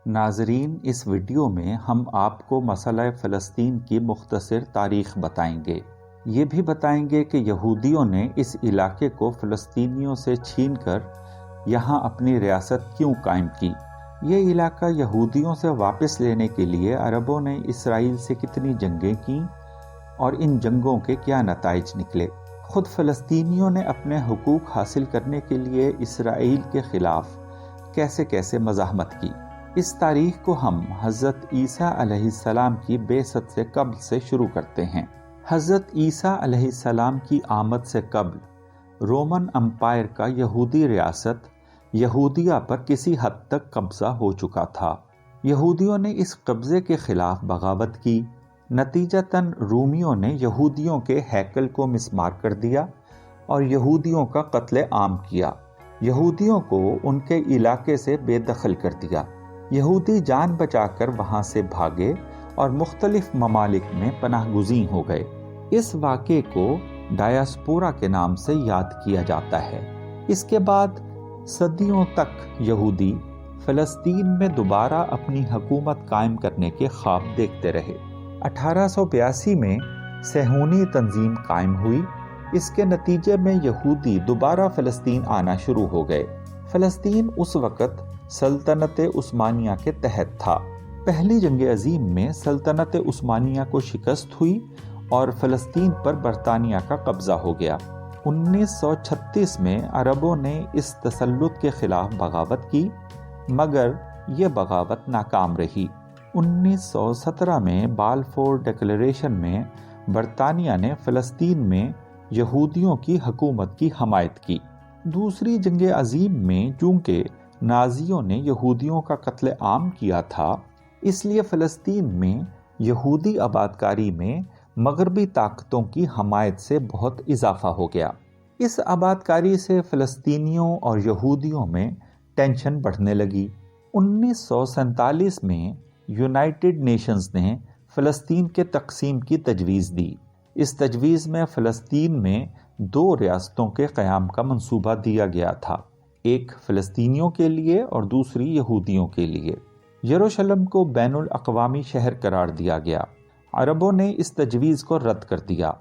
ناظرین، اس ویڈیو میں ہم آپ کو مسئلہ فلسطین کی مختصر تاریخ بتائیں گے۔ یہ بھی بتائیں گے کہ یہودیوں نے اس علاقے کو فلسطینیوں سے چھین کر یہاں اپنی ریاست کیوں قائم کی۔ یہ علاقہ یہودیوں سے واپس لینے کے لیے عربوں نے اسرائیل سے کتنی جنگیں کیں اور ان جنگوں کے کیا نتائج نکلے۔ خود فلسطینیوں نے اپنے حقوق حاصل کرنے کے لیے اسرائیل کے خلاف کیسے کیسے مزاحمت کی۔ اس تاریخ کو ہم حضرت عیسیٰ علیہ السلام کی بعثت سے قبل سے شروع کرتے ہیں۔ حضرت عیسیٰ علیہ السلام کی آمد سے قبل رومن امپائر کا یہودی ریاست یہودیہ پر کسی حد تک قبضہ ہو چکا تھا۔ یہودیوں نے اس قبضے کے خلاف بغاوت کی، نتیجتاً رومیوں نے یہودیوں کے ہیکل کو مسمار کر دیا اور یہودیوں کا قتل عام کیا۔ یہودیوں کو ان کے علاقے سے بے دخل کر دیا۔ یہودی جان بچا کر وہاں سے بھاگے اور مختلف ممالک میں پناہ گزین ہو گئے۔ اس واقعے کو ڈایاسپورا کے نام سے یاد کیا جاتا ہے۔ اس کے بعد صدیوں تک یہودی فلسطین میں دوبارہ اپنی حکومت قائم کرنے کے خواب دیکھتے رہے۔ 1882 میں صہیونی تنظیم قائم ہوئی۔ اس کے نتیجے میں یہودی دوبارہ فلسطین آنا شروع ہو گئے۔ فلسطین اس وقت سلطنت عثمانیہ کے تحت تھا۔ پہلی جنگ عظیم میں سلطنت عثمانیہ کو شکست ہوئی اور فلسطین پر برطانیہ کا قبضہ ہو گیا۔ 1936 میں عربوں نے اس تسلط کے خلاف بغاوت کی، مگر یہ بغاوت ناکام رہی۔ 1917 میں بالفور ڈکلیریشن میں برطانیہ نے فلسطین میں یہودیوں کی حکومت کی حمایت کی۔ دوسری جنگ عظیم میں چونکہ نازیوں نے یہودیوں کا قتل عام کیا تھا، اس لیے فلسطین میں یہودی آبادکاری میں مغربی طاقتوں کی حمایت سے بہت اضافہ ہو گیا۔ اس آبادکاری سے فلسطینیوں اور یہودیوں میں ٹینشن بڑھنے لگی۔ 1947 میں یونائٹڈ نیشنز نے فلسطین کے تقسیم کی تجویز دی۔ اس تجویز میں فلسطین میں 2 ریاستوں کے قیام کا منصوبہ دیا گیا تھا، ایک فلسطینیوں کے لیے اور دوسری یہودیوں کے لیے۔ یروشلم کو بین الاقوامی شہر قرار دیا گیا۔ عربوں نے اس تجویز کو رد کر دیا۔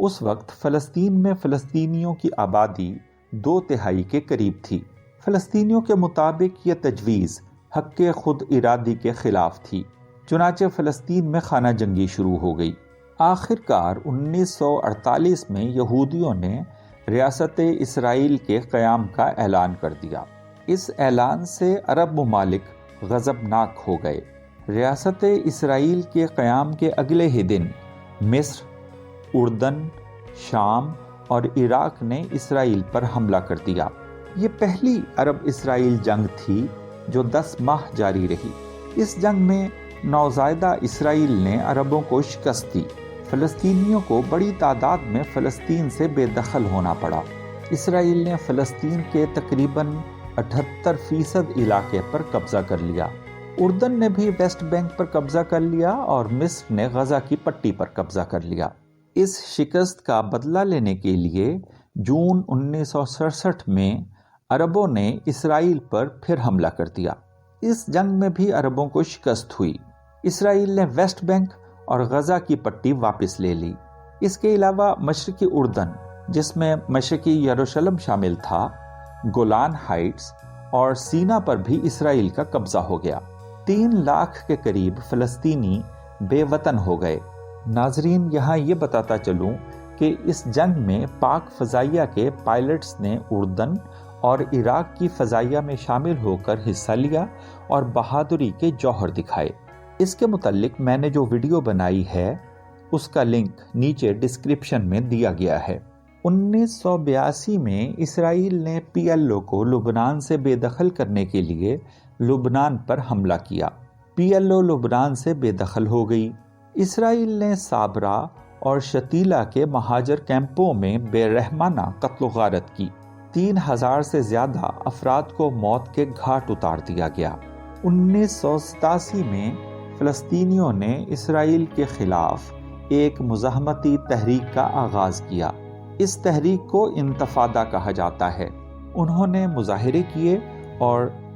اس وقت فلسطین میں فلسطینیوں کی آبادی 2/3 کے قریب تھی۔ فلسطینیوں کے مطابق یہ تجویز حق خود ارادی کے خلاف تھی، چنانچہ فلسطین میں خانہ جنگی شروع ہو گئی۔ آخر کار 1948 میں یہودیوں نے ریاست اسرائیل کے قیام کا اعلان کر دیا۔ اس اعلان سے عرب ممالک غضبناک ہو گئے۔ ریاست اسرائیل کے قیام کے اگلے ہی دن مصر، اردن، شام اور عراق نے اسرائیل پر حملہ کر دیا۔ یہ پہلی عرب اسرائیل جنگ تھی جو 10 ماہ جاری رہی۔ اس جنگ میں نوزائیدہ اسرائیل نے عربوں کو شکست دی۔ فلسطینیوں کو بڑی تعداد میں فلسطین سے بے دخل ہونا پڑا۔ اسرائیل نے فلسطین کے تقریباً 78% علاقے پر قبضہ کر لیا۔ اردن نے بھی ویسٹ بینک پر قبضہ کر لیا اور مصر نے غزہ کی پٹی پر قبضہ کر لیا۔ اس شکست کا بدلہ لینے کے لیے جون 1967 میں عربوں نے اسرائیل پر پھر حملہ کر دیا۔ اس جنگ میں بھی عربوں کو شکست ہوئی۔ اسرائیل نے ویسٹ بینک اور غزہ کی پٹی واپس لے لی۔ اس کے علاوہ مشرقی اردن، جس میں مشرقی یروشلم شامل تھا، گولان ہائٹس اور سینا پر بھی اسرائیل کا قبضہ ہو گیا۔ 3 لاکھ کے قریب فلسطینی بے وطن ہو گئے۔ ناظرین، یہاں یہ بتاتا چلوں کہ اس جنگ میں پاک فضائیہ کے پائلٹس نے اردن اور عراق کی فضائیہ میں شامل ہو کر حصہ لیا اور بہادری کے جوہر دکھائے۔ اس کے متعلق میں نے جو ویڈیو بنائی ہے اس کا لنک نیچے ڈسکرپشن میں دیا گیا ہے۔ 1982 میں اسرائیل نے PLO کو لبنان سے بے دخل کرنے کے لیے لبنان پر حملہ کیا۔ PLO لبنان سے بے دخل ہو گئی۔ اسرائیل نے صابرا اور شتیلا کے مہاجر کیمپوں میں بے رحمانہ قتل و غارت کی۔ 3000 سے زیادہ افراد کو موت کے گھاٹ اتار دیا گیا۔ 1987 میں فلسطینیوں نے اسرائیل کے خلاف ایک مزاحمتی تحریک کا آغاز کیا۔ اس تحریک کو انتفاضہ کہا جاتا ہے۔ انہوں نے مظاہرے کیے اور